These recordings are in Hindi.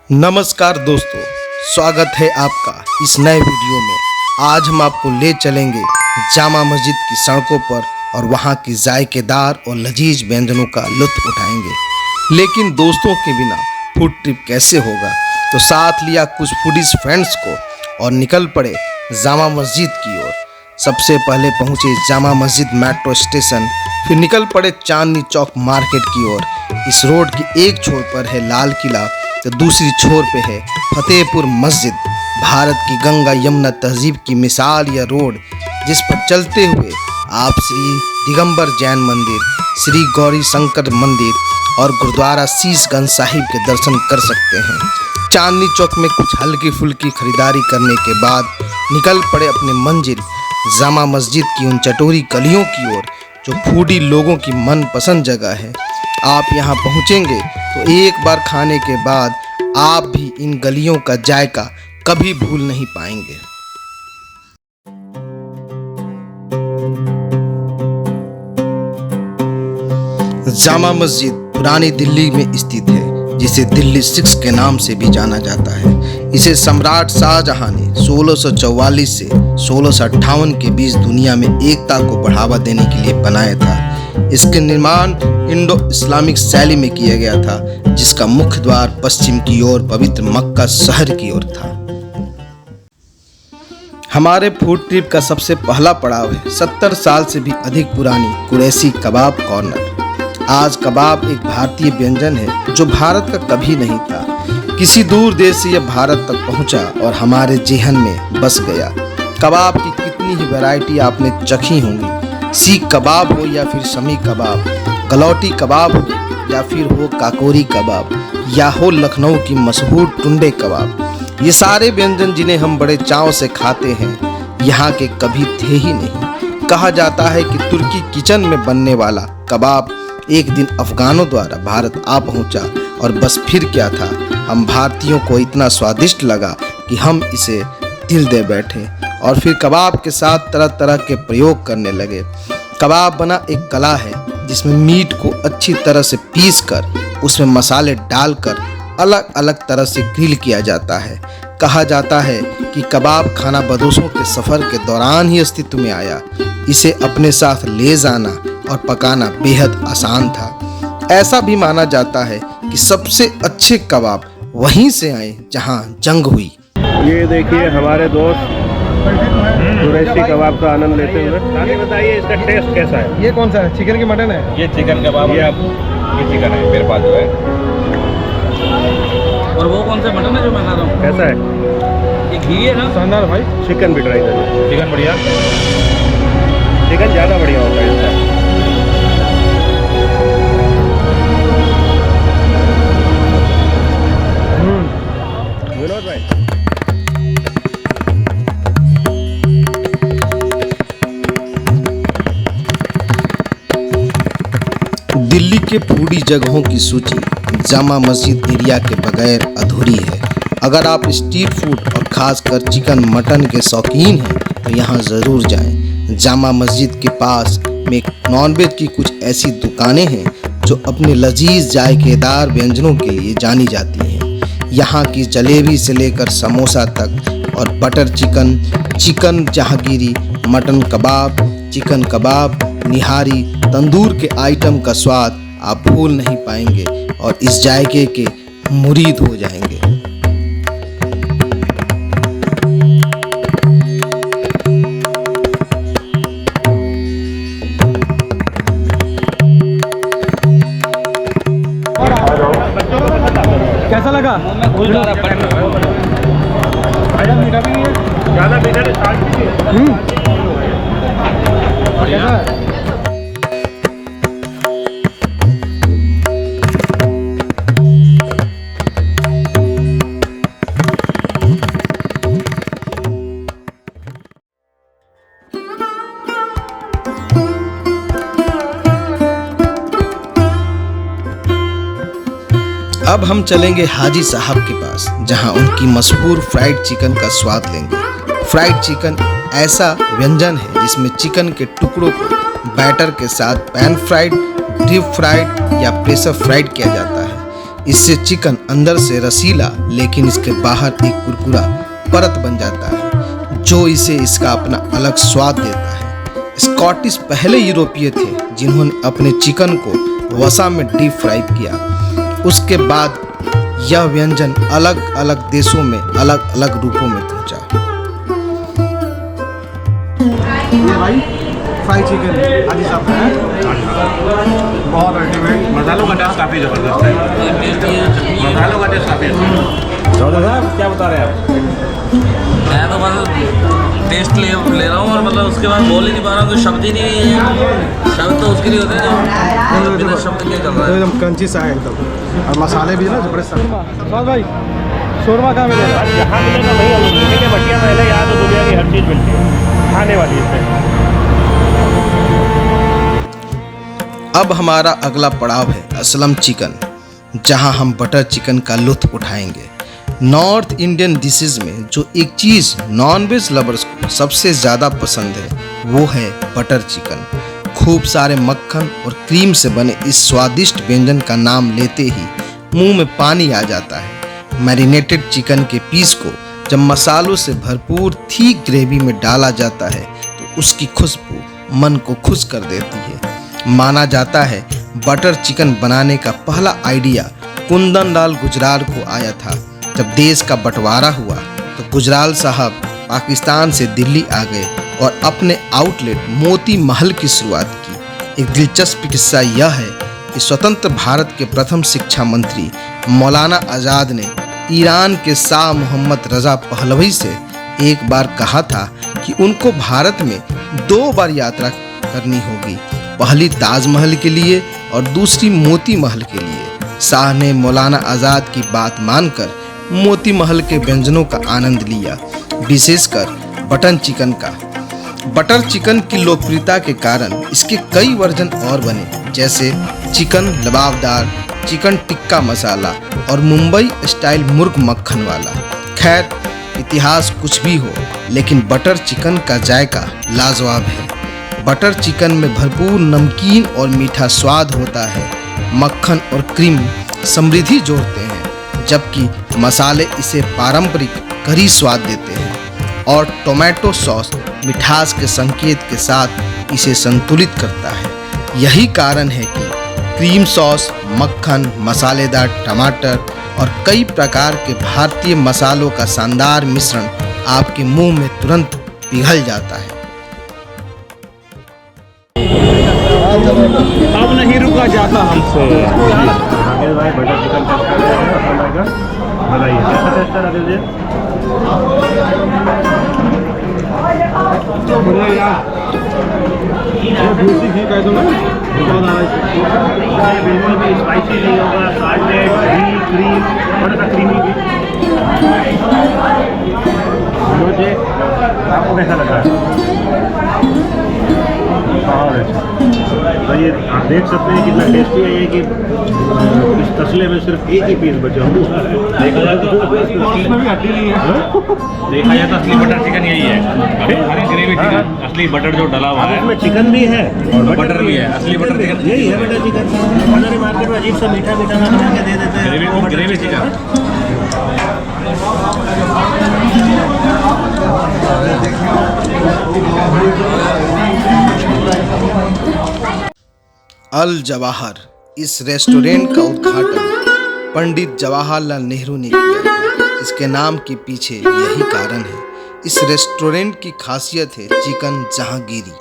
नमस्कार दोस्तों, स्वागत है आपका इस नए वीडियो में। आज हम आपको ले चलेंगे जामा मस्जिद की सड़कों पर और वहां की जायकेदार और लजीज व्यंजनों का लुत्फ उठाएंगे। लेकिन दोस्तों के बिना फूड ट्रिप कैसे होगा, तो साथ लिया कुछ फूडीज फ्रेंड्स को और निकल पड़े जामा मस्जिद की ओर। सबसे पहले पहुंचे जामा मस्जिद मेट्रो स्टेशन, फिर निकल पड़े चांदनी चौक मार्केट की ओर। इस रोड की एक छोर पर है लाल किला तो दूसरी छोर पे है फतेहपुर मस्जिद। भारत की गंगा यमुना तहजीब की मिसाल यह रोड, जिस पर चलते हुए आप श्री दिगंबर जैन मंदिर, श्री गौरी शंकर मंदिर और गुरुद्वारा शीशगंज साहिब के दर्शन कर सकते हैं। चांदनी चौक में कुछ हल्की फुल्की खरीदारी करने के बाद निकल पड़े अपने मंजिल जामा मस्जिद की उन चटोरी गलियों की ओर, जो फूडी लोगों की मनपसंद जगह है। आप यहाँ पहुँचेंगे तो एक बार खाने के बाद आप भी इन गलियों का जायका कभी भूल नहीं पाएंगे। जामा मस्जिद पुरानी दिल्ली में स्थित है, जिसे दिल्ली 6 के नाम से भी जाना जाता है। इसे सम्राट शाहजहां ने 1644 से 1658 के बीच दुनिया में एकता को बढ़ावा देने के लिए बनाया था। इसके निर्माण इंडो इस्लामिक शैली में किया गया था, जिसका मुख्य द्वार पश्चिम की ओर पवित्र मक्का शहर की ओर था। हमारे फूड ट्रिप का सबसे पहला पड़ाव है 70 साल से भी अधिक पुरानी कुरैशी कबाब कॉर्नर। आज कबाब एक भारतीय व्यंजन है जो भारत का कभी नहीं था। किसी दूर देश से यह भारत तक पहुंचा और हमारे जेहन में बस गया। कबाब की कितनी ही वैरायटी आपने चखी होंगी, सीख कबाब हो या फिर शमी कबाब, गलौटी कबाब हो या फिर हो काकोरी कबाब, या हो लखनऊ की मशहूर टुंडे कबाब। ये सारे व्यंजन जिन्हें हम बड़े चाव से खाते हैं, यहाँ के कभी थे ही नहीं। कहा जाता है कि तुर्की किचन में बनने वाला कबाब एक दिन अफगानों द्वारा भारत आ पहुँचा और बस फिर क्या था, हम भारतीयों को इतना स्वादिष्ट लगा कि हम इसे दिल दे बैठे और फिर कबाब के साथ तरह तरह के प्रयोग करने लगे। कबाब बना एक कला है, जिसमें मीट को अच्छी तरह से पीस कर उसमें मसाले डालकर अलग अलग तरह से ग्रिल किया जाता है। कहा जाता है कि कबाब खाना बदोशों के सफ़र के दौरान ही अस्तित्व में आया। इसे अपने साथ ले जाना और पकाना बेहद आसान था। ऐसा भी माना जाता है कि सबसे अच्छे कबाब वहीं से आए जहां जंग हुई। ये देखिए हमारे दोस्त कुरैशी कबाब का आनंद लेते हुए। खाने बताइए इसका टेस्ट कैसा है। ये कौन सा है, चिकन की मटन है? ये चिकन कबाब है, ये चिकन है मेरे पास जो है। और वो कौन सा मटन है जो मैं खा रहा हूँ? कैसा है? ये घी है ना? शानदार भाई। चिकन भी ट्राई करिए। चिकन बढ़िया, चिकन ज़्यादा बढ़िया होता है इसका। विनोद भाई, दिल्ली के फूडी जगहों की सूची जामा मस्जिद एरिया के बगैर अधूरी है। अगर आप स्ट्रीट फूड और खासकर चिकन मटन के शौकीन हैं तो यहाँ ज़रूर जाएं। जामा मस्जिद के पास में नॉनवेज की कुछ ऐसी दुकानें हैं जो अपने लजीज जायकेदार व्यंजनों के लिए जानी जाती हैं। यहाँ की जलेबी से लेकर समोसा तक और butter chicken, chicken Jahangiri, mutton kebab, chicken kebab, nihari, tandoor के आइटम का स्वाद आप भूल नहीं पाएंगे और इस जायके के मुरीद हो जाएंगे। कैसा लगा? मीठा भी नहीं है, ज़्यादा मीठा नहीं, साल्ट भी नहीं है। कैसा है? अब हम चलेंगे हाजी साहब के पास, जहां उनकी मशहूर फ्राइड चिकन का स्वाद लेंगे। फ्राइड चिकन ऐसा व्यंजन है जिसमें चिकन के टुकड़ों को बैटर के साथ पैन फ्राइड, डीप फ्राइड या प्रेशर फ्राइड किया जाता है। इससे चिकन अंदर से रसीला लेकिन इसके बाहर एक कुरकुरा परत बन जाता है जो इसे इसका अपना अलग स्वाद देता है। स्कॉटिश पहले यूरोपीय थे जिन्होंने अपने चिकन को वसा में डीप फ्राई किया। उसके बाद यह व्यंजन अलग अलग देशों में अलग अलग रूपों में पहुंचा। भाई फ्राई चिकन हाजी साहब का है, बहुत अल्टीमेट। मसालों का टेस्ट काफ़ी ज़बरदस्त है। मसालों का टेस्ट काफ़ी अच्छा है। चौधरी साहब क्या बता रहे हैं आप? मैं तो बस टेस्ट ले रहा हूँ और मतलब उसके बाद बोल ही नहीं पा रहा हूँ, कोई शब्द ही नहीं है। शब्द तो उसके लिए होते हैं जो बिना शब्द के चल रहा है। एकदम क्रंची सा है एकदम, और मसाले भी ना जबरदस्त। स्वाद भाई शोरमा कहाँ मिलेगा? जहाँ मिलेगा वही हम मिलेंगे। बटिया महल यहाँ तो दुनिया की हर चीज़ मिलती है खाने वाली इसमें। अब हमारा अगला पड़ाव है असलम चिकन, जहां हम बटर चिकन का लुत्फ उठाएंगे। नॉर्थ इंडियन डिशेज में जो एक चीज़ नॉनवेज लवर्स को सबसे ज़्यादा पसंद है वो है बटर चिकन। खूब सारे मक्खन और क्रीम से बने इस स्वादिष्ट व्यंजन का नाम लेते ही मुंह में पानी आ जाता है। मैरिनेटेड चिकन के पीस को जब मसालों से भरपूर थिक ग्रेवी में डाला जाता है तो उसकी खुशबू मन को खुश कर देती है। माना जाता है बटर चिकन बनाने का पहला आइडिया कुंदन लाल गुजराल को आया था। जब देश का बंटवारा हुआ तो गुजराल साहब पाकिस्तान से दिल्ली आ गए और अपने आउटलेट मोती महल की शुरुआत की। एक दिलचस्प किस्सा यह है कि स्वतंत्र भारत के प्रथम शिक्षा मंत्री मौलाना आज़ाद ने ईरान के शाह मोहम्मद रजा पहलवी से एक बार कहा था कि उनको भारत में 2 बार यात्रा करनी होगी, पहली ताजमहल के लिए और दूसरी मोती महल के लिए। शाह ने मौलाना आज़ाद की बात मानकर मोती महल के व्यंजनों का आनंद लिया, विशेषकर बटर चिकन का। बटर चिकन की लोकप्रियता के कारण इसके कई वर्जन और बने, जैसे चिकन लबाबदार, चिकन टिक्का मसाला और मुंबई स्टाइल मुर्ग मक्खन वाला। खैर इतिहास कुछ भी हो, लेकिन बटर चिकन का जायका लाजवाब है। बटर चिकन में भरपूर नमकीन और मीठा स्वाद होता है। मक्खन और क्रीम समृद्धि जोड़ते हैं, जबकि मसाले इसे पारंपरिक करी स्वाद देते हैं और टोमेटो सॉस मिठास के संकेत के साथ इसे संतुलित करता है। यही कारण है कि क्रीम सॉस, मक्खन, मसालेदार टमाटर और कई प्रकार के भारतीय मसालों का शानदार मिश्रण आपके मुंह में तुरंत पिघल जाता है। अब नहीं रुका जाता हमसे। राकेश भाई बटर चिकन टेस्ट कर रहे हैं असलम भाई का। बताइए कैसा टेस्ट है राकेश जी? बढ़िया यार, ये दूसरी घी कह दो ना, बहुत आ रहा है। ये बिल्कुल भी स्पाइसी नहीं होगा। साल्टेड घी, क्रीम, थोड़ा सा क्रीमी भी। मुझे आपको कैसा लग रहा है? बहुत अच्छा। तो ये आप देख सकते हैं कितना टेस्टी है ये कि इस तसले में सिर्फ एक ही पीस बचा हुआ है। देखा जाए तो उसमें भी हड्डी नहीं है। देखा जाए तो असली बटर चिकन यही है। अरे ग्रेवी चिकन असली बटर जो डला हुआ है, इसमें चिकन भी है और बटर भी है। असली बटर चिकन यही है बटर चिकन। हमारे मार्केट में अजीब सा मीठा मीठा सा बना के दे देते हैं। Gravy chicken. अल जवाहर, इस रेस्टोरेंट का उद्घाटन पंडित जवाहरलाल नेहरू ने किया। इसके नाम के पीछे यही कारण है। इस रेस्टोरेंट की खासियत है चिकन जहांगीरी।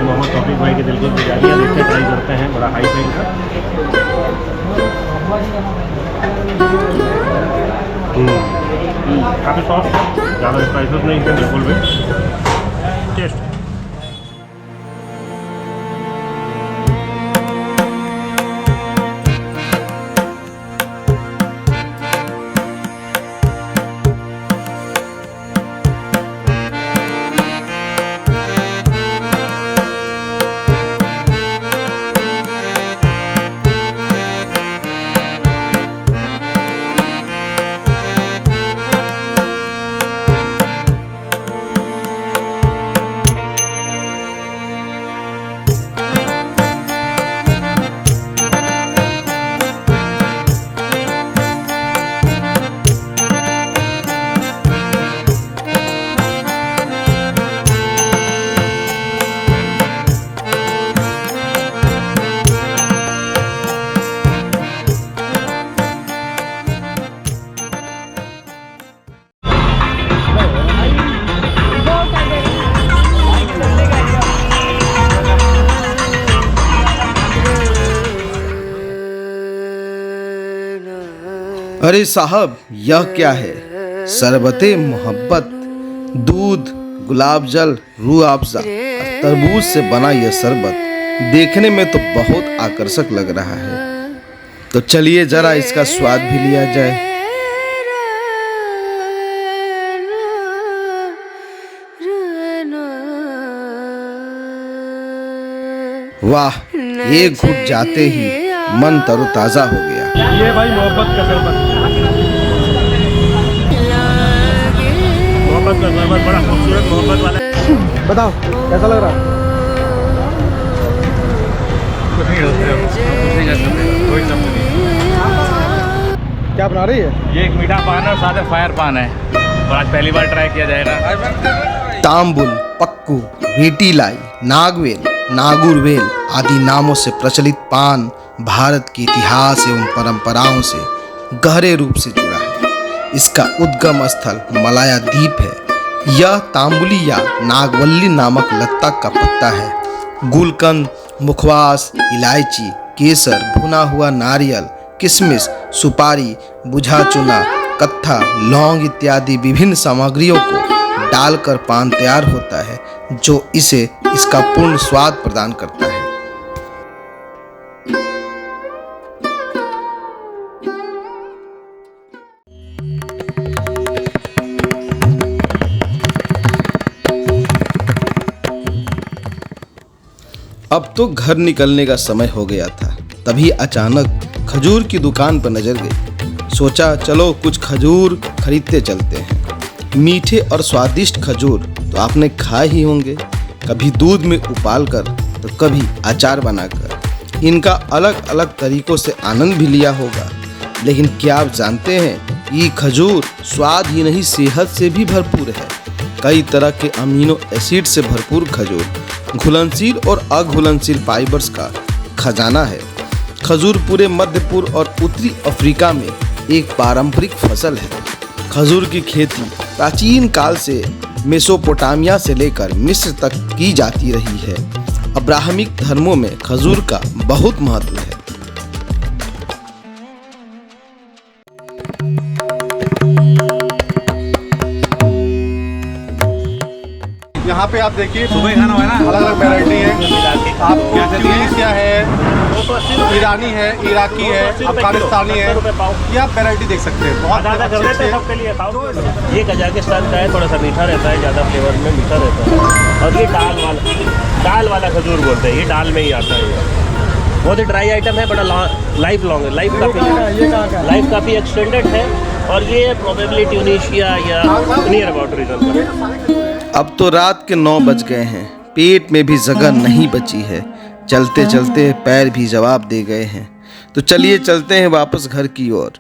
मोहम्मद तौफीक भाई के दिल की बिरयानियाँ देखते ट्राई करते हैं। बड़ा हाई फाई का काफ़ी सॉफ्ट, ज़्यादा स्पाइसेस नहीं है बिल्कुल भी। टेस्ट अरे साहब, यह क्या है? शरबते मोहब्बत, दूध, गुलाब जल, रूह अफ़ज़ा, तरबूज से बना यह शरबत देखने में तो बहुत आकर्षक लग रहा है। तो चलिए जरा इसका स्वाद भी लिया जाए। वाह, एक घूंट जाते ही मन तरोताजा हो गया। ये भाई मोहब्बत का शरबत। मोहब्बत का शरबत बड़ा खूबसूरत मोहब्बत वाला। बताओ कैसा लग रहा है? कुछ नहीं कर सकते, कोई शब्द नहीं। क्या बना रही है? ये एक मीठा पान है और साथ में फायर पान है और आज पहली बार ट्राई किया जाएगा। तांबुल, पक्कू, वीटीलाई, नागवेल, नागुरवेल आदि नामों से प्रचलित पान भारत के इतिहास एवं परंपराओं से गहरे रूप से जुड़ा है। इसका उद्गम स्थल मलाया द्वीप है। यह तांबुली या नागवल्ली नामक लता का पत्ता है। गुलकंद, मुखवास, इलायची, केसर, भुना हुआ नारियल, किशमिश, सुपारी, बुझा चुना, कत्था, लौंग इत्यादि विभिन्न सामग्रियों को डालकर पान तैयार होता है, जो इसे इसका पूर्ण स्वाद प्रदान करता है। अब तो घर निकलने का समय हो गया था, तभी अचानक खजूर की दुकान पर नजर गई। सोचा चलो कुछ खजूर खरीदते चलते हैं। मीठे और स्वादिष्ट खजूर तो आपने खाए ही होंगे, कभी दूध में उबाल कर तो कभी अचार बनाकर। इनका अलग अलग तरीकों से आनंद भी लिया होगा, लेकिन क्या आप जानते हैं ये खजूर स्वाद ही नहीं सेहत से भी भरपूर है। कई तरह के अमीनो एसिड से भरपूर खजूर घुलनशील और अघुलनशील फाइबर्स का खजाना है। खजूर पूरे मध्य पूर्व और उत्तरी अफ्रीका में एक पारंपरिक फसल है। खजूर की खेती प्राचीन काल से मेसोपोटामिया से लेकर मिस्र तक की जाती रही है। अब्राहमिक धर्मों में खजूर का बहुत महत्व है। यहाँ पे आप देखिए सुबह खाना है ना, अलग अलग वैरायटी है। आपको ट्यूनीशिया है, ईरानी है, इराकी है, अफगानिस्तानी है। ये आप वैरायटी देख सकते हैं। बहुत आधा कर देते हैं अच्छे सबके लिए। ये कजाकिस्तान का है, थोड़ा सा मीठा रहता है, ज़्यादा फ्लेवर में मीठा रहता है। और ये दाल वाला खजूर बोलते हैं, ये दाल में ही आता है। बहुत ही ड्राई आइटम है, बड़ा लाइफ लॉन्ग है, लाइफ काफ़ी एक्सटेंडेड है। और ये प्रोबेबली ट्यूनीशिया या नियर अबाउट रीजन पर। अब तो रात के 9 बज गए हैं, पेट में भी जगह नहीं बची है। चलते चलते पैर भी जवाब दे गए हैं। तो चलिए चलते हैं वापस घर की ओर।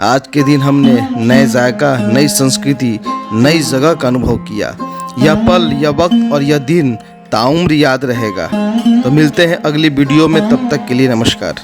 आज के दिन हमने नए जायका, नई संस्कृति, नई जगह का अनुभव किया। यह पल, यह वक्त और यह दिन ताउम्र याद रहेगा। तो मिलते हैं अगली वीडियो में, तब तक के लिए नमस्कार।